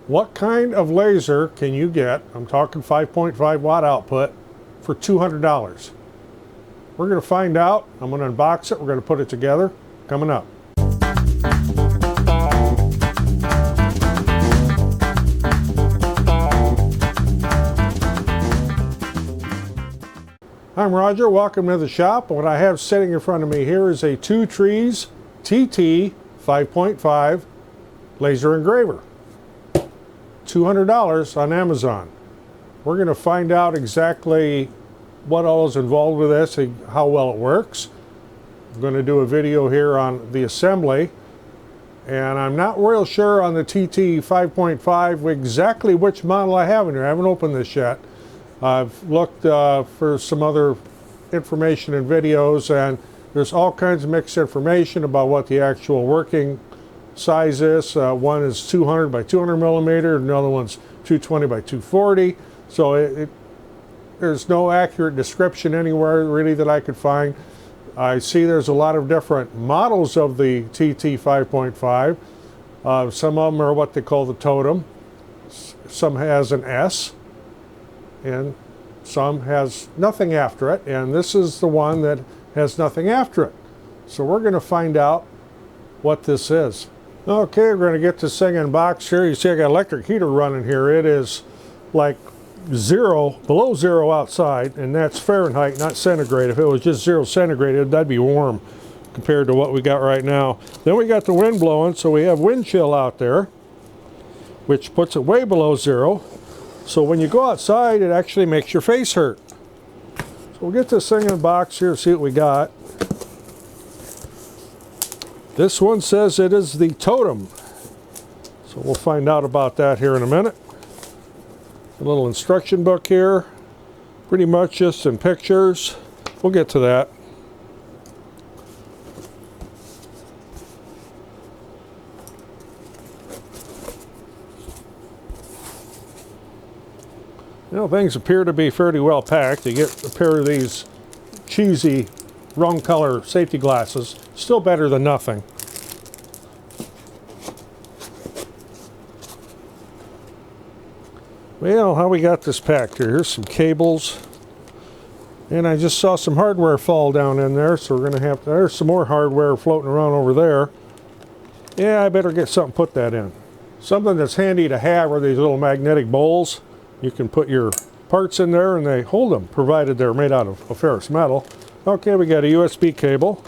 What kind of laser can you get, I'm talking 5.5 watt output, for $200? We're going to find out. I'm going to unbox it. We're going to put it together. Coming up. I'm Roger, welcome to the shop. What I have sitting in front of me here is a Two Trees TT 5.5 laser engraver. $200 on Amazon. We're going to find out exactly what all is involved with this and how well it works. I'm going to do a video here on the assembly, and I'm not real sure on the TT 5.5 exactly which model I have in here. I haven't opened this yet. I've looked for some other information and videos, and there's all kinds of mixed information about what the actual working size is. One is 200 by 200 millimeter, another one's 220 by 240. So there's no accurate description anywhere really that I could find. I see there's a lot of different models of the TT 5.5. Some of them are what they call the totem. Some has an S, and some has nothing after it, and this is the one that has nothing after it. So we're going to find out what this is. Okay, we're going to get this thing in box here. You see I got electric heater running here. It is like below zero outside, and that's Fahrenheit, not centigrade. If it was just 0 centigrade, that'd be warm compared to what we got right now. Then we got the wind blowing, so we have wind chill out there, which puts it way below zero. So when you go outside, it actually makes your face hurt. So we'll get this thing in a box here and see what we got. This one says it is the totem. So we'll find out about that here in a minute. A little instruction book here. Pretty much just in pictures. We'll get to that. You know, things appear to be fairly well packed. You get a pair of these cheesy wrong color safety glasses. Still better than nothing. Well, how we got this packed here? Here's some cables. And I just saw some hardware fall down in there, so we're going to have to, there's some more hardware floating around over there. Yeah, I better get something to put that in. Something that's handy to have are these little magnetic bowls. You can put your parts in there and they hold them, provided they're made out of ferrous metal. Okay, we got a USB cable.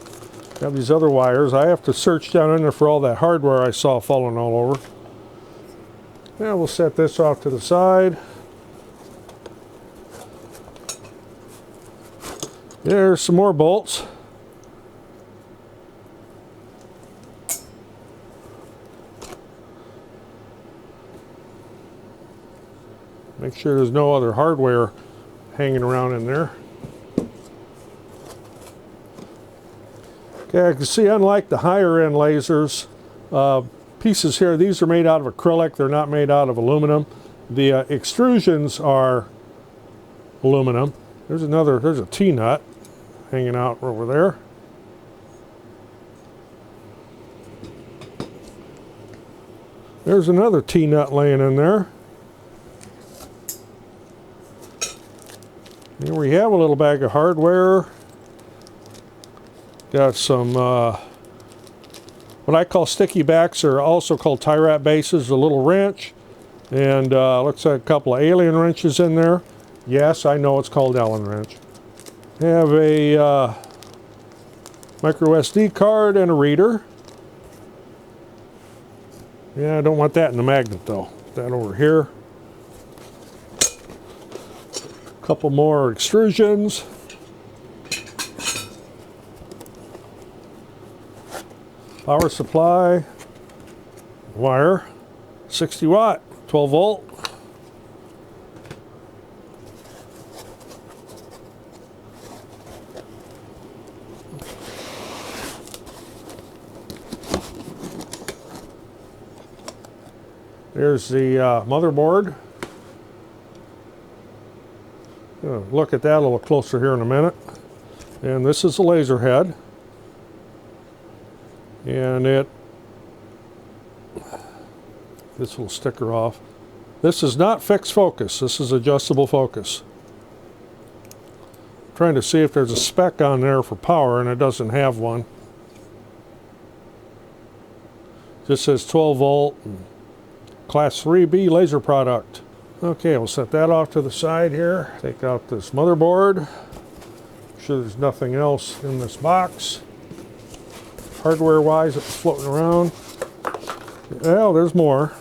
Got these other wires. I have to search down in there for all that hardware I saw falling all over. Now we'll set this off to the side. There's some more bolts. Make sure there's no other hardware hanging around in there. Okay, I can see, unlike the higher end lasers, pieces here, these are made out of acrylic, they're not made out of aluminum. The extrusions are aluminum. There's a T-nut hanging out over there. There's another T-nut laying in there. Here we have a little bag of hardware. Got some what I call sticky backs, or also called tie wrap bases, a little wrench, and looks like a couple of Allen wrenches in there. Yes, I know it's called Allen wrench. Have a micro SD card and a reader. Yeah, I don't want that in the magnet though. That over here. Couple more extrusions. Power supply, wire, 60 watt, 12 volt. There's the motherboard. Look at that a little closer here in a minute. And this is the laser head. And this little sticker off. This is not fixed focus. This is adjustable focus. I'm trying to see if there's a spec on there for power, and it doesn't have one. Just says 12 volt, and class 3B laser product. Okay, we'll set that off to the side here. Take out this motherboard. Make sure there's nothing else in this box. Hardware-wise, it's floating around. Well, there's more.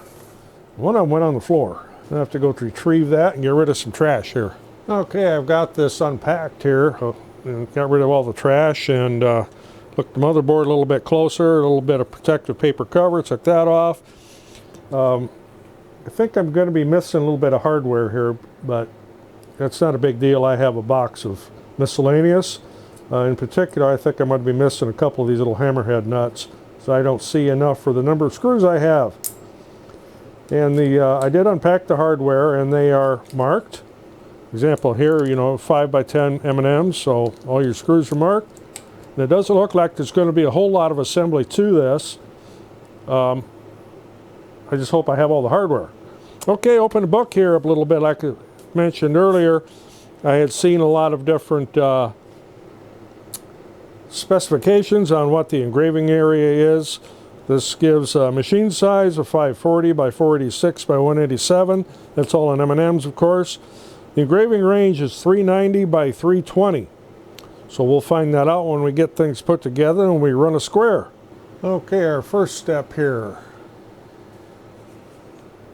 One of them went on the floor. I have to go to retrieve that and get rid of some trash here. Okay, I've got this unpacked here. Got rid of all the trash and looked the motherboard a little bit closer. A little bit of protective paper cover. Took that off. I think I'm going to be missing a little bit of hardware here, but that's not a big deal. I have a box of miscellaneous. In particular, I think I'm going to be missing a couple of these little hammerhead nuts, so I don't see enough for the number of screws I have. And I did unpack the hardware, and they are marked. Example here, 5x10 M&Ms, so all your screws are marked. And it doesn't look like there's going to be a whole lot of assembly to this. I just hope I have all the hardware. Okay, open the book here up a little bit. Like I mentioned earlier, I had seen a lot of different specifications on what the engraving area is. This gives a machine size of 540 by 486 by 187. That's all in M&Ms, of course. The engraving range is 390 by 320. So we'll find that out when we get things put together and we run a square. Okay, our first step here.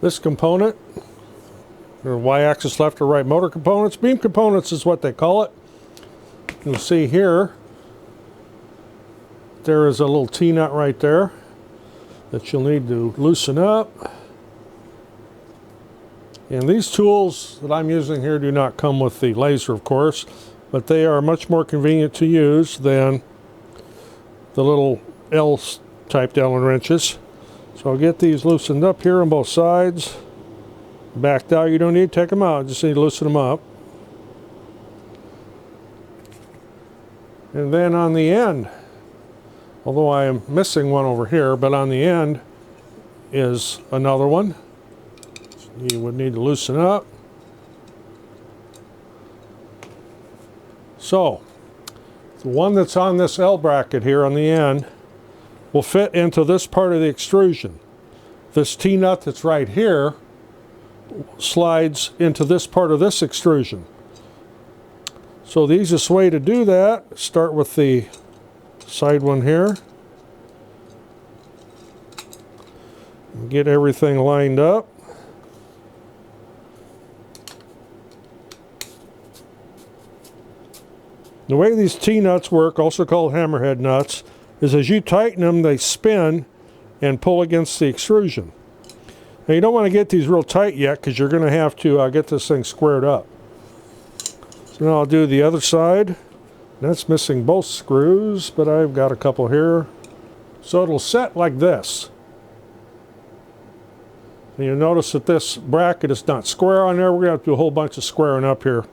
This component, or y-axis left or right motor components, beam components is what they call it. You'll see here, there is a little T-nut right there that you'll need to loosen up. And these tools that I'm using here do not come with the laser, of course, but they are much more convenient to use than the little L-type Allen wrenches. So I'll get these loosened up here on both sides. Backed out, you don't need to take them out, just need to loosen them up. And then on the end, although I am missing one over here, but on the end is another one. You would need to loosen up. So, the one that's on this L bracket here on the end will fit into this part of the extrusion. This T-nut that's right here slides into this part of this extrusion. So the easiest way to do that, start with the side one here. Get everything lined up. The way these T-nuts work, also called hammerhead nuts, is as you tighten them, they spin and pull against the extrusion. Now you don't want to get these real tight yet because you're going to have to get this thing squared up. So now I'll do the other side. That's missing both screws, but I've got a couple here. So it'll set like this. And you'll notice that this bracket is not square on there. We're going to have to do a whole bunch of squaring up here.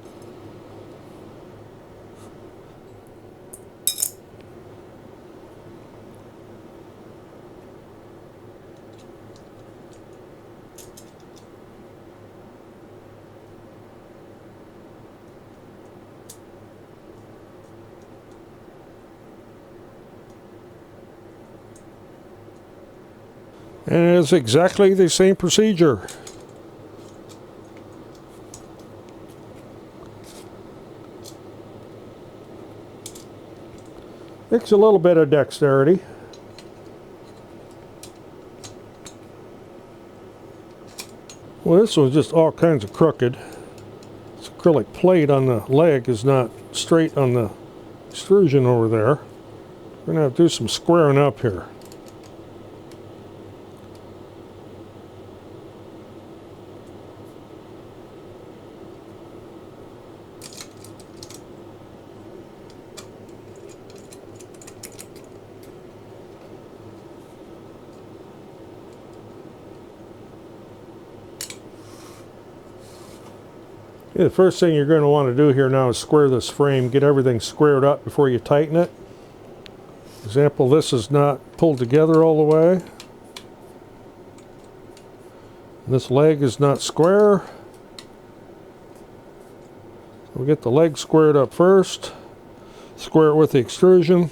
And it is exactly the same procedure. Takes a little bit of dexterity. Well, this was just all kinds of crooked. This acrylic plate on the leg is not straight on the extrusion over there. We're going to have to do some squaring up here. The first thing you're going to want to do here now is square this frame, get everything squared up before you tighten it. Example, this is not pulled together all the way. This leg is not square. We'll get the leg squared up first. Square it with the extrusion.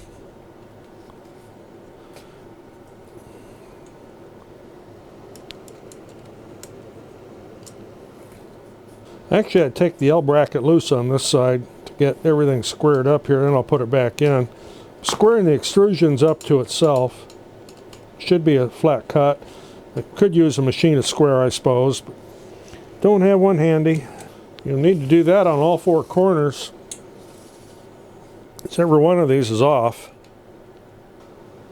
Actually, I'd take the L bracket loose on this side to get everything squared up here, then I'll put it back in. Squaring the extrusions up to itself. Should be a flat cut. I could use a machinist square, I suppose, but don't have one handy. You'll need to do that on all four corners. Every one of these is off.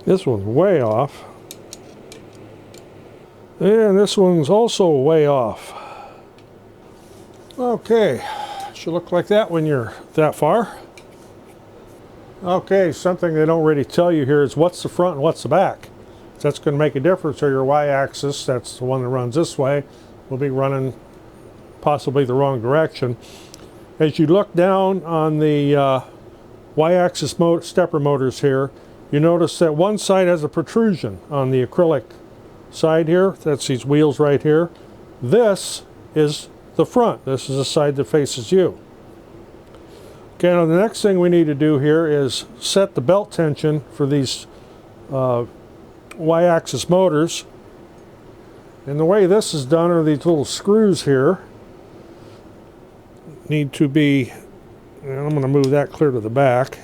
This one's way off. And this one's also way off. Okay, should look like that when you're that far. Okay, something they don't really tell you here is what's the front and what's the back. That's going to make a difference. So your y-axis, that's the one that runs this way, will be running possibly the wrong direction. As you look down on the y-axis stepper motors here, you notice that one side has a protrusion on the acrylic side here. That's these wheels right here. This is the front. This is the side that faces you. Okay, now the next thing we need to do here is set the belt tension for these y-axis motors. And the way this is done are these little screws here. Need to be, and I'm going to move that clear to the back.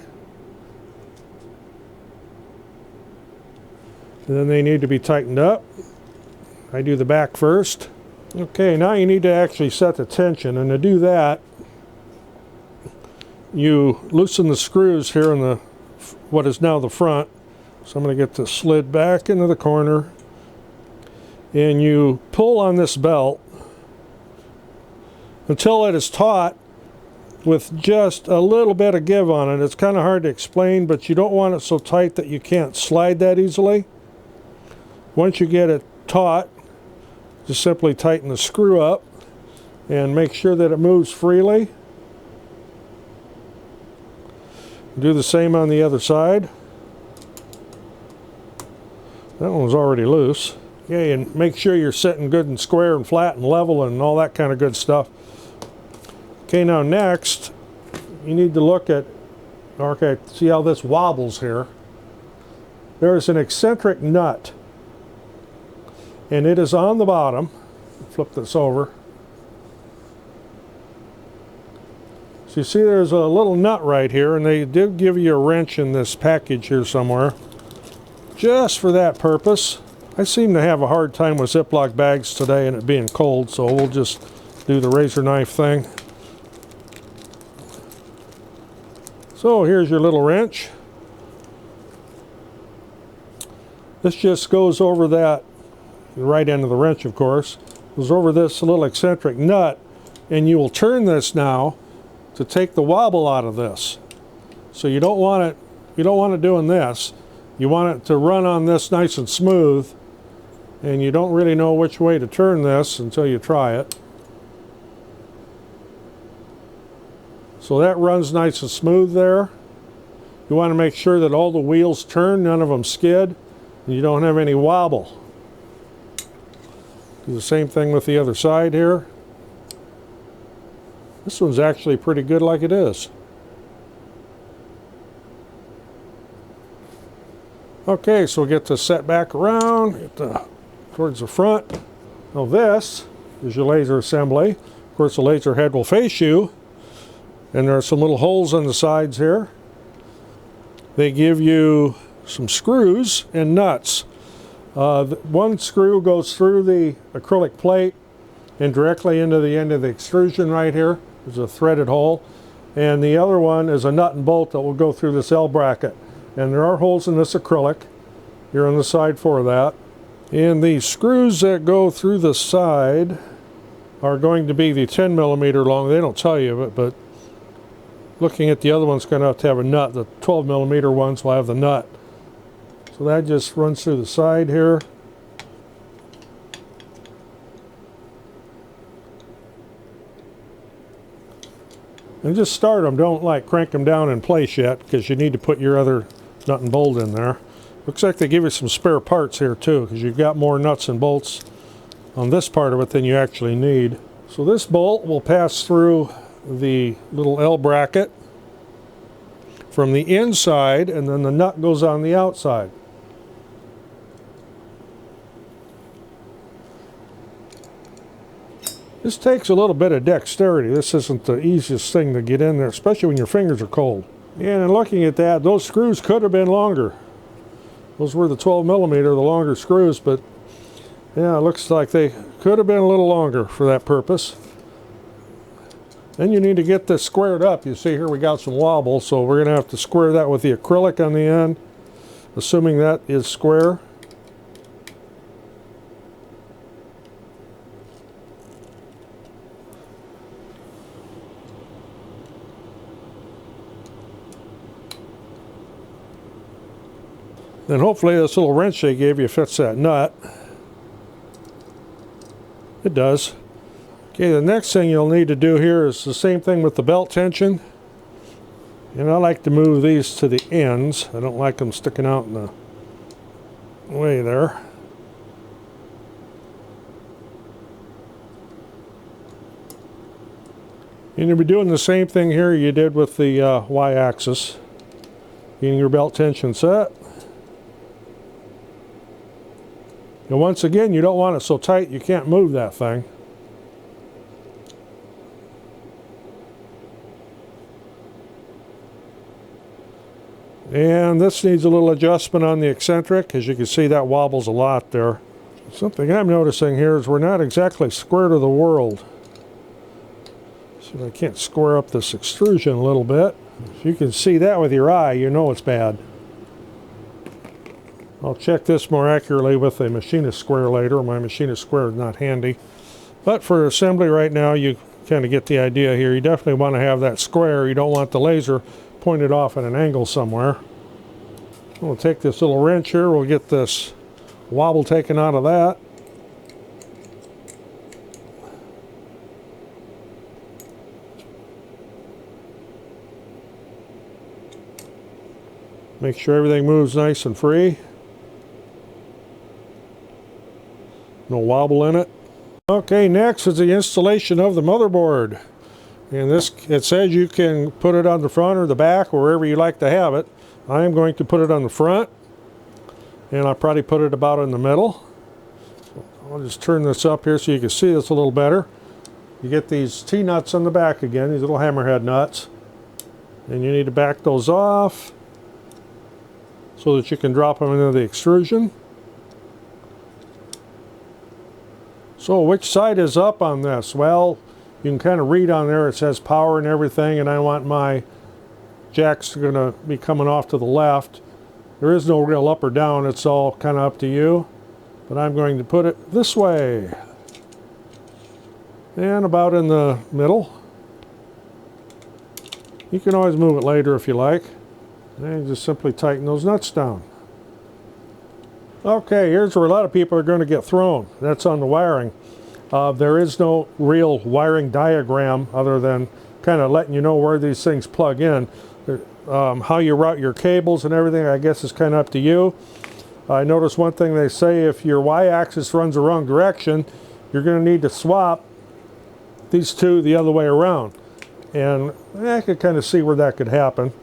And then they need to be tightened up. I do the back first. Okay, now you need to actually set the tension, and to do that, you loosen the screws here in the what is now the front. So I'm going to get this slid back into the corner, and you pull on this belt until it is taut with just a little bit of give on it. It's kind of hard to explain, but you don't want it so tight that you can't slide that easily. Once you get it taut, just simply tighten the screw up and make sure that it moves freely. Do the same on the other side. That one's already loose. Okay, and make sure you're sitting good and square and flat and level and all that kind of good stuff. Okay, now next, you need to look at, okay, see how this wobbles here. There's an eccentric nut, and it is on the bottom. Flip this over. So you see there's a little nut right here, and they did give you a wrench in this package here somewhere, just for that purpose. I seem to have a hard time with Ziploc bags today and it being cold, so we'll just do the razor knife thing. So here's your little wrench. This just goes over that, the right end of the wrench of course, goes over this little eccentric nut, and you will turn this now to take the wobble out of this. So you don't want it doing this. You want it to run on this nice and smooth, and you don't really know which way to turn this until you try it. So that runs nice and smooth there. You want to make sure that all the wheels turn, none of them skid, and you don't have any wobble. Do the same thing with the other side here. This one's actually pretty good like it is. Okay, so we'll get this set back around, towards the front. Now this is your laser assembly. Of course the laser head will face you, and there are some little holes on the sides here. They give you some screws and nuts. One screw goes through the acrylic plate and directly into the end of the extrusion right here. There's a threaded hole. And the other one is a nut and bolt that will go through this L bracket. And there are holes in this acrylic here on the side for that. And the screws that go through the side are going to be the 10 millimeter long. They don't tell you, but looking at the other one's going to have a nut. The 12 millimeter ones will have the nut. So that just runs through the side here. And just start them. Don't like crank them down in place yet, because you need to put your other nut and bolt in there. Looks like they give you some spare parts here too, because you've got more nuts and bolts on this part of it than you actually need. So this bolt will pass through the little L bracket from the inside, and then the nut goes on the outside. This takes a little bit of dexterity. This isn't the easiest thing to get in there, especially when your fingers are cold. And in looking at that, those screws could have been longer. Those were the 12mm, the longer screws, but yeah, it looks like they could have been a little longer for that purpose. Then you need to get this squared up. You see here we got some wobble, so we're going to have to square that with the acrylic on the end, assuming that is square. Then hopefully this little wrench they gave you fits that nut. It does. Okay, the next thing you'll need to do here is the same thing with the belt tension. And I like to move these to the ends. I don't like them sticking out in the way there. And you'll be doing the same thing here you did with the Y-axis. Getting your belt tension set. And once again, you don't want it so tight you can't move that thing. And this needs a little adjustment on the eccentric. As you can see, that wobbles a lot there. Something I'm noticing here is we're not exactly square to the world. So I can't square up this extrusion a little bit. If you can see that with your eye, you know it's bad. I'll check this more accurately with a machinist square later. My machinist square is not handy. But for assembly right now, you kind of get the idea here. You definitely want to have that square. You don't want the laser pointed off at an angle somewhere. We'll take this little wrench here. We'll get this wobble taken out of that. Make sure everything moves nice and free. No wobble in it. Okay, next is the installation of the motherboard. And this, it says you can put it on the front or the back, or wherever you like to have it. I am going to put it on the front, and I'll probably put it about in the middle. So I'll just turn this up here so you can see this a little better. You get these T-nuts on the back again, these little hammerhead nuts. And you need to back those off so that you can drop them into the extrusion. So which side is up on this? Well, you can kind of read on there, it says power and everything, and I want my jacks going to be coming off to the left. There is no real up or down, it's all kind of up to you. But I'm going to put it this way. And about in the middle. You can always move it later if you like. And just simply tighten those nuts down. Okay, here's where a lot of people are going to get thrown. That's on the wiring. There is no real wiring diagram other than kind of letting you know where these things plug in. How you route your cables and everything, I guess, is kind of up to you. I noticed one thing they say, if your Y-axis runs the wrong direction, you're going to need to swap these two the other way around. And I could kind of see where that could happen.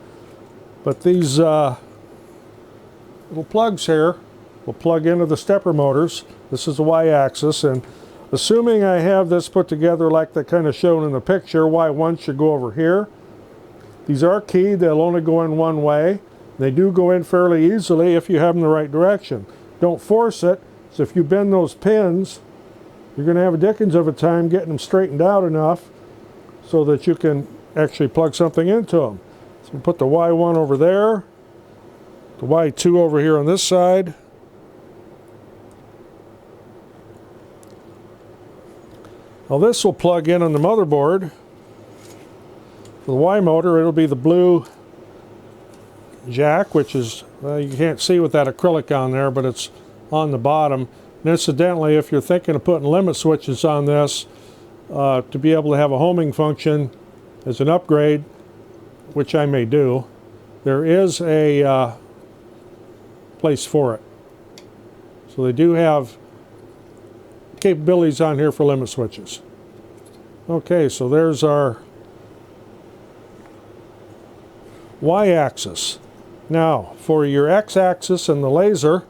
But these little plugs here will plug into the stepper motors. This is the Y-axis, and assuming I have this put together like they kind of shown in the picture, Y1 should go over here. These are keyed, they'll only go in one way. They do go in fairly easily if you have them the right direction. Don't force it, so if you bend those pins, you're going to have a dickens of a time getting them straightened out enough so that you can actually plug something into them. So put the Y1 over there, the Y2 over here on this side. Now this will plug in on the motherboard. For the Y motor, it'll be the blue jack, which is, well, you can't see with that acrylic on there, but it's on the bottom. And incidentally, if you're thinking of putting limit switches on this to be able to have a homing function as an upgrade, which I may do, there is a place for it. So they do have capabilities on here for limit switches. Okay, so there's our Y-axis. Now, for your X-axis and the laser,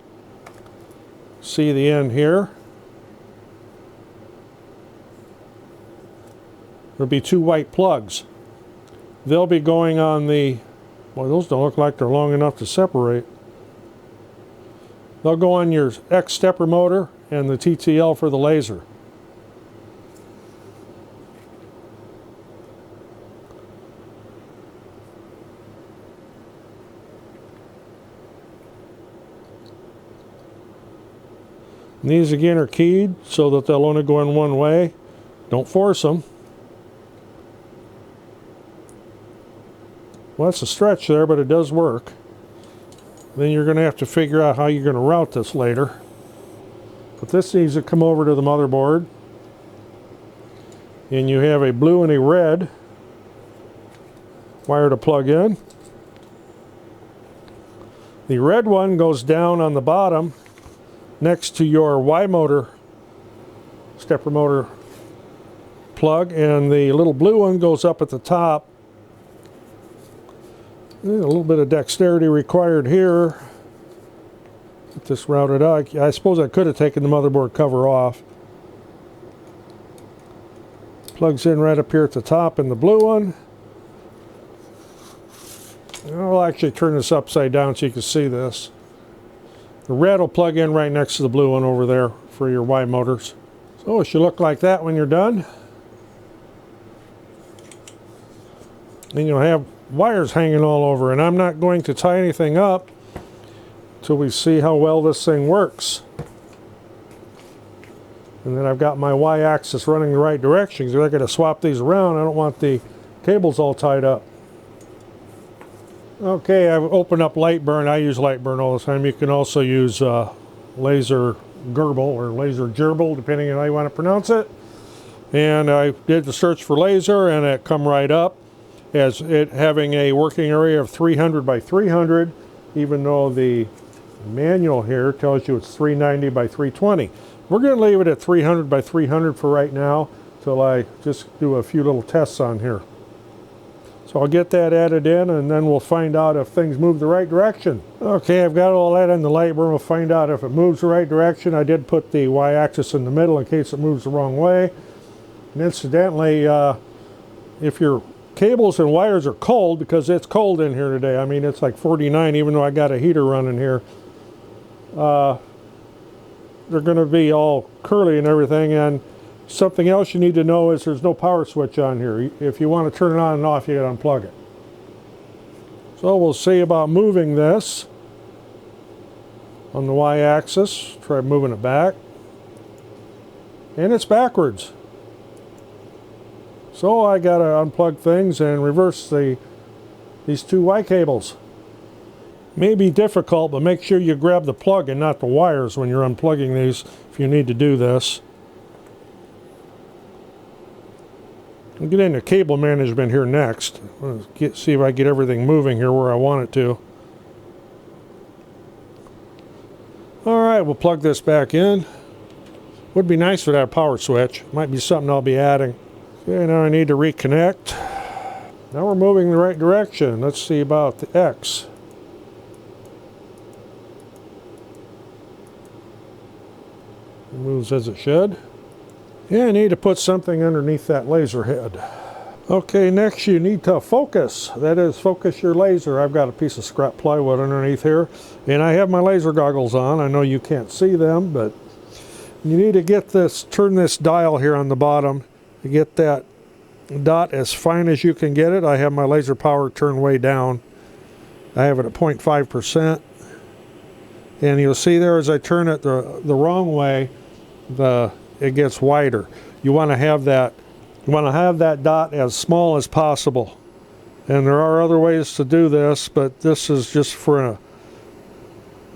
see the end here? There'll be two white plugs. They'll be going on the, well, those don't look like they're long enough to separate. They'll go on your X stepper motor and the TTL for the laser. And these again are keyed so that they'll only go in one way. Don't force them. Well, that's a stretch there, but it does work. Then you're going to have to figure out how you're going to route this later. But this needs to come over to the motherboard. And you have a blue and a red wire to plug in. The red one goes down on the bottom next to your Y motor, stepper motor plug, and the little blue one goes up at the top. A little bit of dexterity required here. Get this routed out. I suppose I could have taken the motherboard cover off. Plugs in right up here at the top in the blue one. I'll actually turn this upside down so you can see this. The red will plug in right next to the blue one over there for your Y motors. So it should look like that when you're done. And you'll have wires hanging all over, and I'm not going to tie anything up until we see how well this thing works. And then I've got my Y-axis running the right direction, because I got to swap these around. I don't want the cables all tied up. Okay, I've opened up Lightburn. I use Lightburn all the time. You can also use laser gerbil or laser gerbil, depending on how you want to pronounce it. And I did the search for laser, and it come right up as it having a working area of 300 by 300, even though the manual here tells you it's 390 by 320. We're going to leave it at 300 by 300 for right now, till I just do a few little tests on here. So I'll get that added in, and then we'll find out if things move the right direction. Okay, I've got all that in the Lightburn. We'll find out if it moves the right direction. I did put the Y-axis in the middle in case it moves the wrong way. And incidentally, if your cables and wires are cold, because it's cold in here today. I mean, it's like 49, even though I got a heater running here. They're going to be all curly and everything. And something else you need to know is there's no power switch on here. If you want to turn it on and off, you got to unplug it. So we'll see about moving this on the Y-axis. Try moving it back. And it's backwards. So I got to unplug things and reverse these two Y cables. May be difficult, but make sure you grab the plug and not the wires when you're unplugging these if you need to do this. I'll get into cable management here next. See if I get everything moving here where I want it to. Alright, we'll plug this back in. Would be nice for that power switch. Might be something I'll be adding. Okay, now I need to reconnect. Now we're moving in the right direction. Let's see about the X. It moves as it should. Yeah, I need to put something underneath that laser head. Okay, next you need to focus. That is, focus your laser. I've got a piece of scrap plywood underneath here, and I have my laser goggles on. I know you can't see them, but you need to get this, turn this dial here on the bottom to get that dot as fine as you can get it. I have my laser power turned way down. I have it at 0.5%. And you'll see there as I turn it the wrong way, it gets wider. You want to have that dot as small as possible. And there are other ways to do this, but this is just for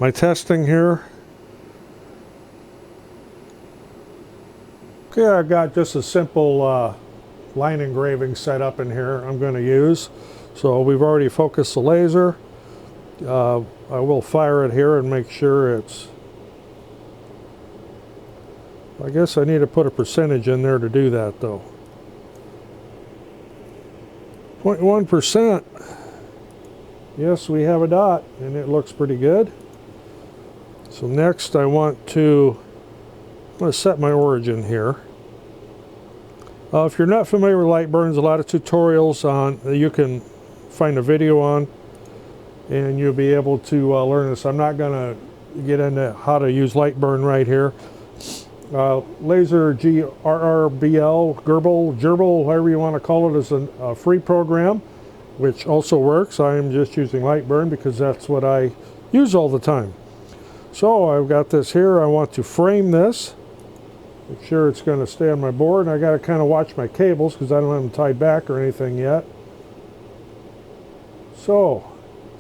my testing here. Okay, I've got just a simple line engraving set up in here I'm going to use. So we've already focused the laser. I will fire it here and make sure it's I guess I need to put a percentage in there to do that though. 0.1%. Yes, we have a dot and it looks pretty good. So next I'm going to set my origin here. If you're not familiar with light burns, a lot of tutorials on you can find a video on, and you'll be able to learn this. I'm not going to get into how to use light burn right here. Laser GRRBL, Gerbil, whatever you want to call it, is a free program, which also works. I am just using light burn because that's what I use all the time. So I've got this here. I want to frame this. Make sure it's going to stay on my board. And I got to kind of watch my cables because I don't have them tied back or anything yet. So,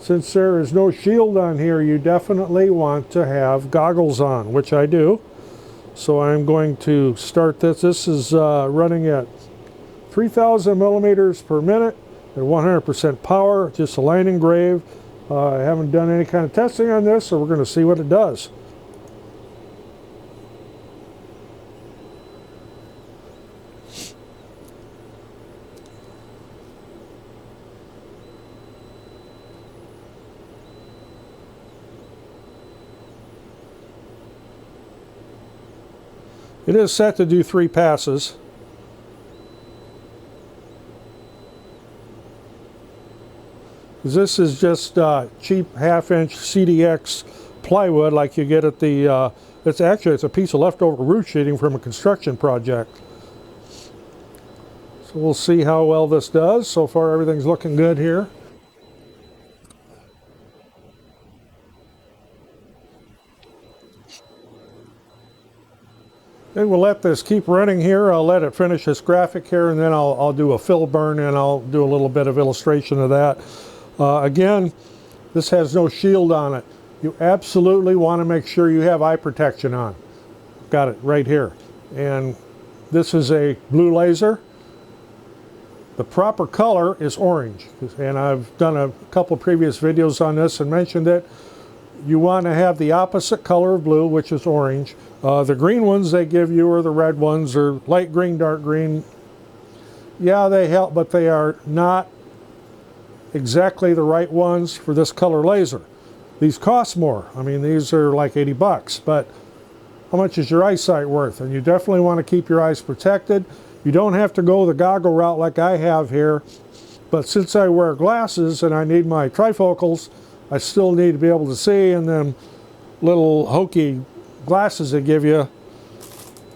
since there is no shield on here, you definitely want to have goggles on, which I do. So I'm going to start this. This is running at 3,000 millimeters per minute at 100% power, just a line engrave. I haven't done any kind of testing on this, so we're going to see what it does. It is set to do 3 passes. This is just cheap 1/2-inch CDX plywood like you get at the, it's a piece of leftover roof sheeting from a construction project. So we'll see how well this does. So far everything's looking good here. And we'll let this keep running here. I'll let it finish this graphic here, and then I'll do a fill burn, and I'll do a little bit of illustration of that. Again, this has no shield on it. You absolutely want to make sure you have eye protection on. Got it right here. And this is a blue laser. The proper color is orange, and I've done a couple previous videos on this and mentioned it. You want to have the opposite color of blue, which is orange. The green ones they give you are the red ones, or light green, dark green. Yeah, they help, but they are not exactly the right ones for this color laser. These cost more. I mean, these are like 80 bucks, but how much is your eyesight worth? And you definitely want to keep your eyes protected. You don't have to go the goggle route like I have here, but since I wear glasses and I need my trifocals, I still need to be able to see, and them little hokey glasses they give you,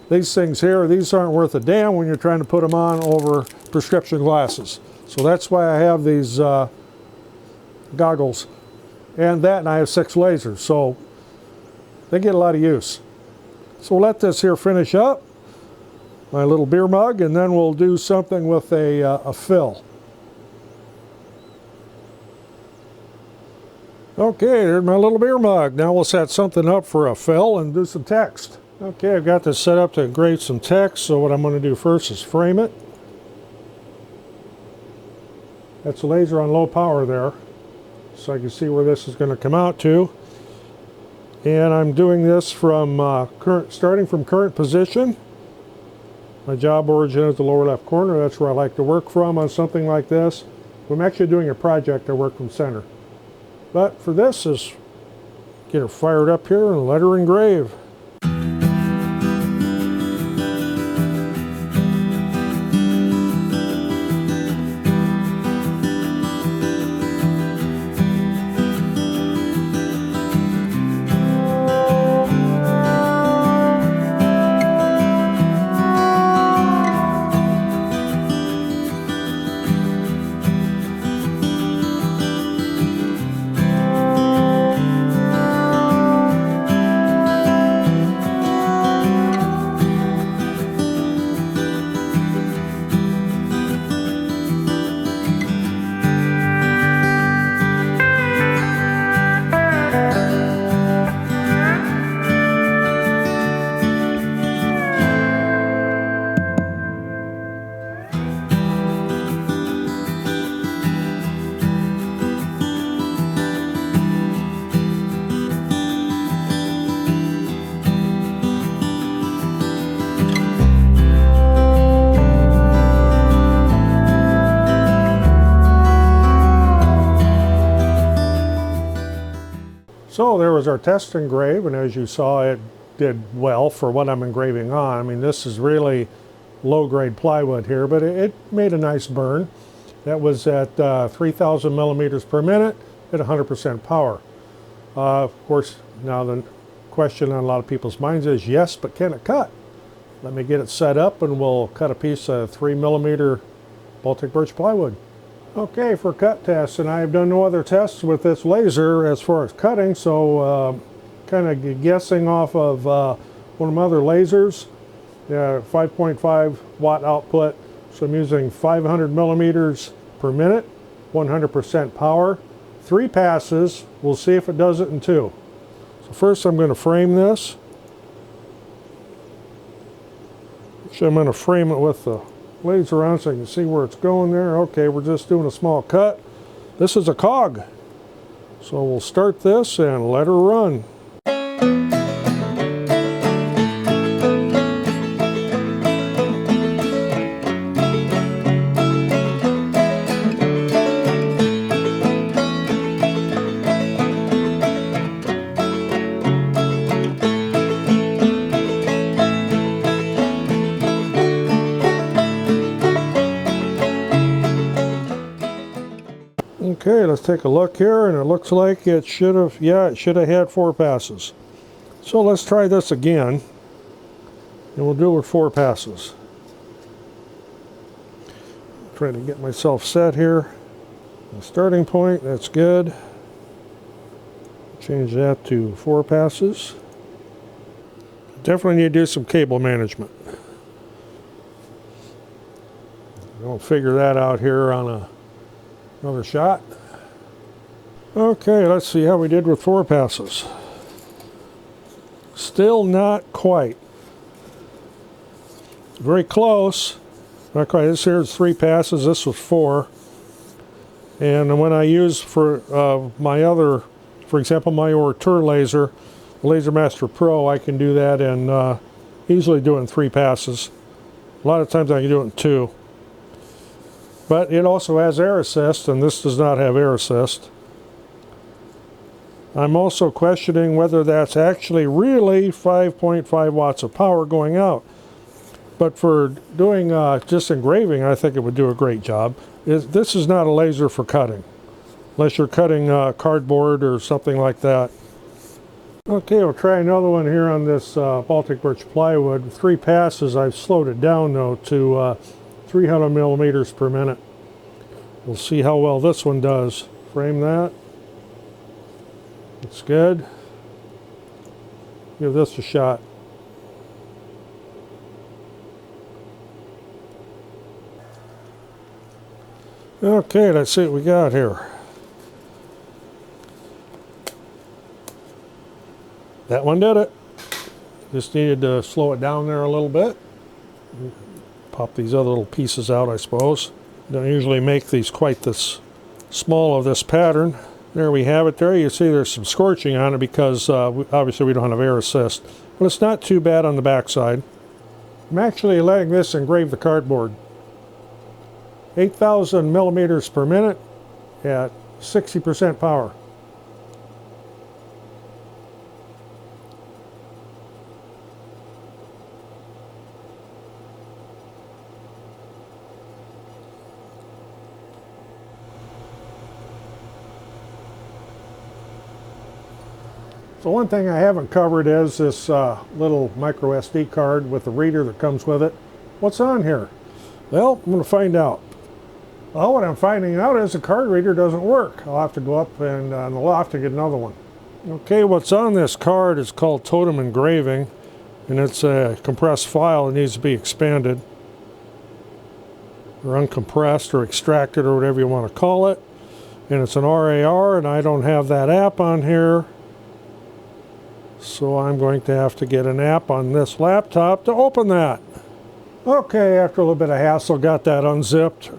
these things here, these aren't worth a damn when you're trying to put them on over prescription glasses. So that's why I have these goggles. And I have 6 lasers, so they get a lot of use. So we'll let this here finish up, my little beer mug, and then we'll do something with a fill. Okay, there's my little beer mug. Now we'll set something up for a fill and do some text. Okay, I've got this set up to engrave some text, so what I'm going to do first is frame it. That's a laser on low power there, so I can see where this is going to come out to. And I'm doing this from starting from current position. My job origin is the lower left corner. That's where I like to work from on something like this. When I'm actually doing a project, I work from center. But for this is get her fired up here and let her engrave. So there was our test engrave, and as you saw, it did well for what I'm engraving on. I mean, this is really low-grade plywood here, but it made a nice burn. That was at 3,000 millimeters per minute at 100% power. Of course, now the question on a lot of people's minds is, yes, but can it cut? Let me get it set up and we'll cut a piece of 3 millimeter Baltic birch plywood. Okay, for cut tests, and I've done no other tests with this laser as far as cutting, so kind of guessing off of one of my other lasers, 5.5 watt output, so I'm using 500 millimeters per minute, 100% power, 3 passes. We'll see if it does it in 2. So first I'm going to frame this. Actually, I'm going to frame it with the laser on so I can see where it's going there. Okay, we're just doing a small cut. This is a cog. So we'll start this and let her run. Okay, let's take a look here, and it looks like it should have had 4 passes. So let's try this again, and we'll do it with 4 passes. Trying to get myself set here. The starting point, that's good. Change that to 4 passes. Definitely need to do some cable management. We'll figure that out here on another shot. Okay, let's see how we did with 4 passes. Still not quite. Very close. Not quite. This here is 3 passes. This was 4. And when I use for my other, for example, my Orateur laser, Laser Master Pro, I can do that and easily do it in 3 passes. A lot of times I can do it in 2. But it also has air assist, and this does not have air assist. I'm also questioning whether that's actually really 5.5 watts of power going out. But for doing just engraving, I think it would do a great job. This is not a laser for cutting, unless you're cutting cardboard or something like that. Okay, we'll try another one here on this Baltic birch plywood. With 3 passes, I've slowed it down though to 300 millimeters per minute. We'll see how well this one does. Frame that. It's good. Give this a shot. Okay, let's see what we got here. That one did it. Just needed to slow it down there a little bit. Pop these other little pieces out, I suppose. Don't usually make these quite this small of this pattern. There we have it there. You see there's some scorching on it because obviously we don't have air assist. But it's not too bad on the backside. I'm actually letting this engrave the cardboard. 8,000 millimeters per minute at 60% power. So one thing I haven't covered is this little micro SD card with the reader that comes with it. What's on here? Well, I'm going to find out. Well, what I'm finding out is the card reader doesn't work. I'll have to go up and on the loft to get another one. Okay, what's on this card is called Totem Engraving, and it's a compressed file that needs to be expanded or uncompressed or extracted or whatever you want to call it. And it's an RAR, and I don't have that app on here. So I'm going to have to get an app on this laptop to open that. Okay, after a little bit of hassle, got that unzipped.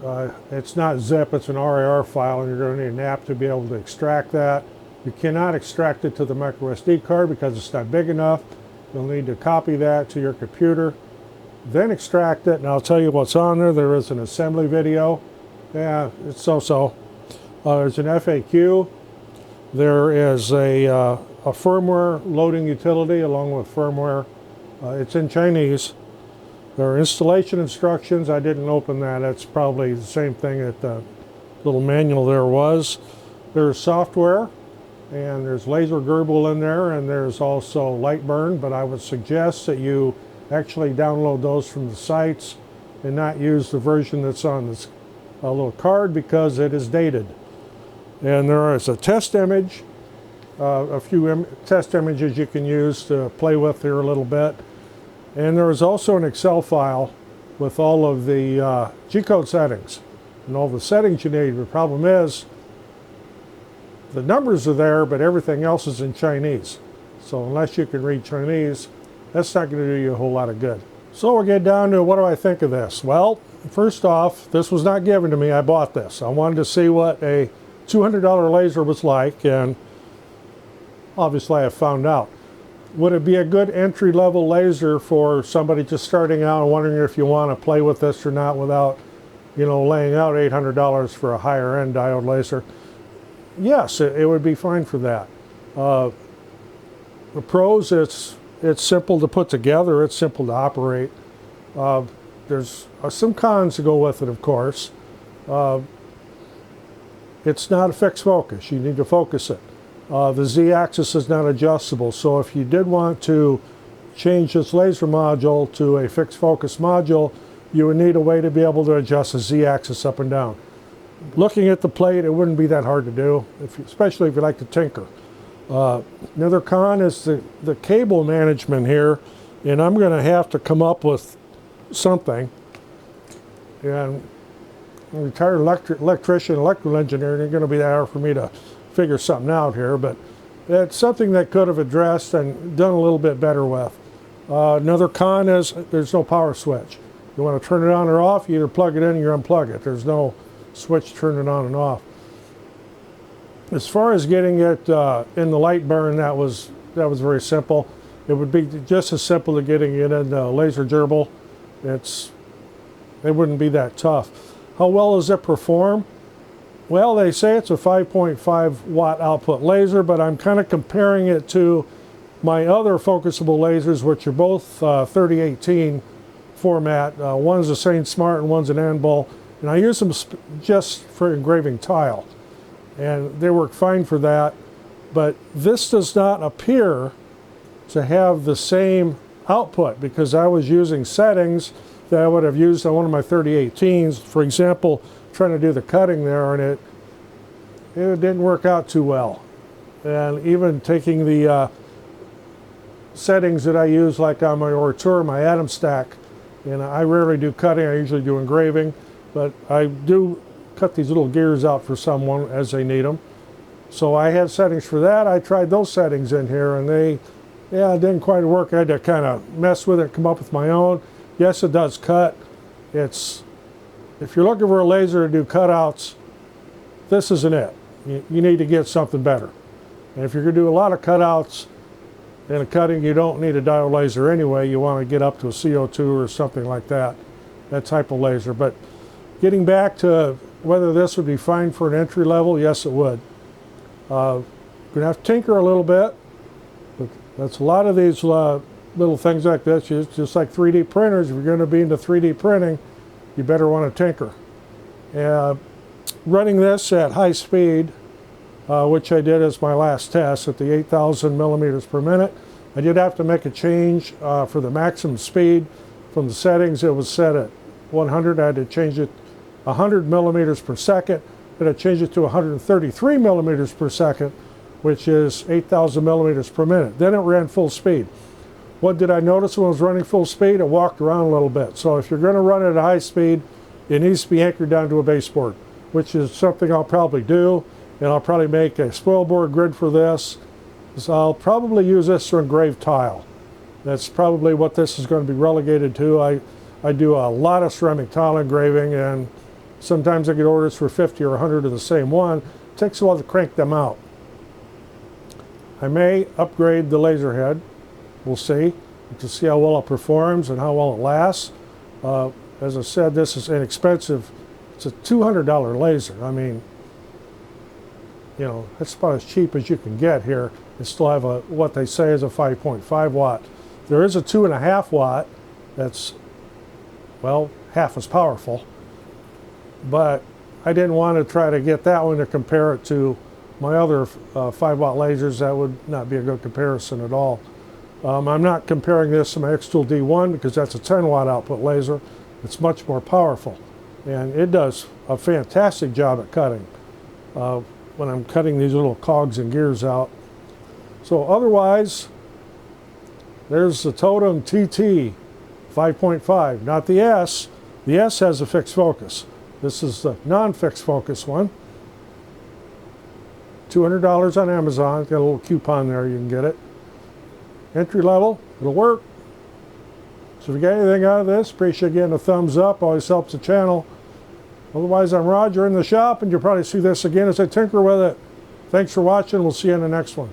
It's not zip, it's an RAR file, and you're going to need an app to be able to extract that. You cannot extract it to the micro SD card because it's not big enough. You'll need to copy that to your computer, then extract it, and I'll tell you what's on there. There is an assembly video. Yeah, it's so-so. There's an FAQ. There is a a firmware loading utility along with firmware. It's in Chinese. There are installation instructions. I didn't open that. That's probably the same thing that the little manual there was. There's software, and there's laser Gerbil in there, and there's also light burn, but I would suggest that you actually download those from the sites and not use the version that's on this little card because it is dated. And there is a test image, a few test images you can use to play with here a little bit. And there is also an Excel file with all of the G-code settings and all the settings you need. The problem is the numbers are there, but everything else is in Chinese. So unless you can read Chinese, that's not going to do you a whole lot of good. So we'll get down to what do I think of this? Well, first off, this was not given to me. I bought this. I wanted to see what a $200 laser was like, and obviously I found out. Would it be a good entry-level laser for somebody just starting out and wondering if you want to play with this or not without, you know, laying out $800 for a higher-end diode laser? Yes, it would be fine for that. The pros, it's simple to put together. It's simple to operate. There's some cons to go with it, of course. It's not a fixed focus. You need to focus it. The Z-axis is not adjustable, so if you did want to change this laser module to a fixed focus module, you would need a way to be able to adjust the Z-axis up and down. Looking at the plate, it wouldn't be that hard to do, especially if you like to tinker. Another con is the cable management here, and I'm going to have to come up with something. And I'm a retired electrician, electrical engineer, and it's going to be that hard for me to figure something out here, but it's something that could have addressed and done a little bit better with. Another con is there's no power switch. You want to turn it on or off, you either plug it in or you unplug it. There's no switch to turn it on and off. As far as getting it in the light burn, that was very simple. It would be just as simple as getting it in the laser Gerbil. It wouldn't be that tough. How well does it perform? Well, they say it's a 5.5 watt output laser, but I'm kind of comparing it to my other focusable lasers, which are both 3018 format. One's a Saint Smart and one's an Anvil, and I use them just for engraving tile, and they work fine for that. But this does not appear to have the same output because I was using settings that I would have used on one of my 3018s. For example, trying to do the cutting there, and it didn't work out too well. And even taking the settings that I use, like on my Ortur, my atom stack, and I rarely do cutting, I usually do engraving, but I do cut these little gears out for someone as they need them. So I had settings for that. I tried those settings in here, and it didn't quite work. I had to kind of mess with it, come up with my own. Yes, it does cut. If you're looking for a laser to do cutouts, this isn't it. You need to get something better. And if you're going to do a lot of cutouts in a cutting, you don't need a diode laser anyway. You want to get up to a CO2 or something like that type of laser. But getting back to whether this would be fine for an entry level, yes, it would. You're going to have to tinker a little bit. But that's a lot of these little things like this. Just like 3D printers, if you're going to be into 3D printing, you better want to tinker. Running this at high speed, which I did as my last test at the 8,000 millimeters per minute, I did have to make a change for the maximum speed. From the settings, it was set at 100. I had to change it 100 millimeters per second. Then I changed it to 133 millimeters per second, which is 8,000 millimeters per minute. Then it ran full speed. What did I notice when I was running full speed? It walked around a little bit. So if you're going to run it at high speed, it needs to be anchored down to a baseboard, which is something I'll probably do. And I'll probably make a spoil board grid for this. So I'll probably use this to engrave tile. That's probably what this is going to be relegated to. I do a lot of ceramic tile engraving, and sometimes I get orders for 50 or 100 of the same one. It takes a while to crank them out. I may upgrade the laser head. We'll see, to see how well it performs and how well it lasts. As I said, this is inexpensive. It's a $200 laser. I mean, you know, that's about as cheap as you can get here. I still have a what they say is a 5.5 watt. There is a 2.5 watt that's, well, half as powerful, but I didn't want to try to get that one to compare it to my other 5 watt lasers. That would not be a good comparison at all. I'm not comparing this to my X-Tool D1 because that's a 10 watt output laser. It's much more powerful, and it does a fantastic job at cutting when I'm cutting these little cogs and gears out. So otherwise, there's the Totem TT 5.5, not the S. The S has a fixed focus. This is the non-fixed focus one. $200 on Amazon. Got a little coupon there, you can get it. Entry level, it'll work. So if you got anything out of this, appreciate getting a thumbs up. Always helps the channel. Otherwise, I'm Roger in the shop, and you'll probably see this again as I tinker with it. Thanks for watching. We'll see you in the next one.